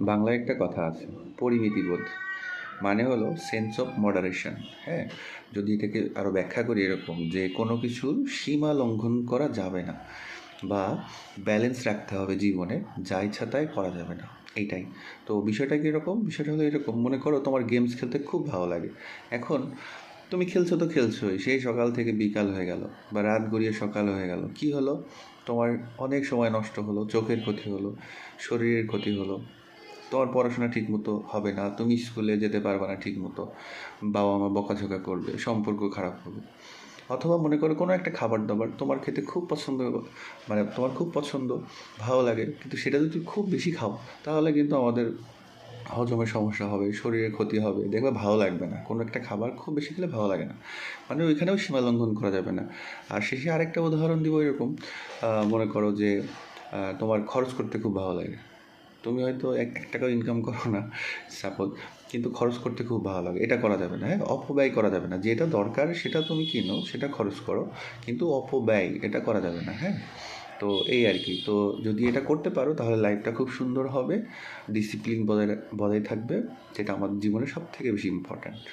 বাংলায় একটা কথা আছে, পরিমিতিবোধ। মানে হলো সেন্স অফ মডারেশন। হ্যাঁ, যদি এটাকে আরও ব্যাখ্যা করি এরকম যে কোনো কিছুর সীমা লঙ্ঘন করা যাবে না, বা ব্যালেন্স রাখতে হবে জীবনে, যা ইচ্ছা তাই করা যাবে না। এইটাই তো বিষয়টা কীরকম, বিষয়টা হলো এরকম, মনে করো তোমার গেমস খেলতে খুব ভালো লাগে। এখন তুমি খেলছো তো খেলছোই, সেই সকাল থেকে বিকাল হয়ে গেল বা রাত গড়িয়ে সকাল হয়ে গেল, কি হলো? তোমার অনেক সময় নষ্ট হলো, চোখের ক্ষতি হলো, শরীরের ক্ষতি হলো, তোমার পড়াশোনা ঠিকমতো হবে না, তুমি স্কুলে যেতে পারবে না ঠিকমতো, বাবা মা বকাঝকা করবে, সম্পর্ক খারাপ হবে। অথবা মনে করো কোনো একটা খাবার দাবার তোমার খেতে খুব পছন্দ, মানে তোমার খুব পছন্দ, ভালো লাগে, কিন্তু সেটা যদি খুব বেশি খাও তাহলে কিন্তু আমাদের হজমের সমস্যা হবে, শরীরের ক্ষতি হবে, দেখবে ভালো লাগবে না। কোনো একটা খাবার খুব বেশি খেলে ভালো লাগে না, মানে ওইখানেও সীমা লঙ্ঘন করা যাবে না। আর শেষে আরেকটা উদাহরণ দিব এরকম, মনে করো যে তোমার খরচ করতে খুব ভালো লাগে, তুমি হয়তো এক টাকাও ইনকাম করো না সাপোজ, কিন্তু খরচ করতে খুব ভালো লাগে, এটা করা যাবে না। হ্যাঁ, অপব্যয় করা যাবে না, যেটা দরকার সেটা তুমি কিনো, সেটা খরচ করো, কিন্তু অপব্যয় এটা করা যাবে না। হ্যাঁ, তো এই আর কি। তো যদি এটা করতে পারো তাহলে লাইফটা খুব সুন্দর হবে, ডিসিপ্লিন বজায় থাকবে, যেটা আমার জীবনে সব থেকে বেশি ইম্পর্ট্যান্ট।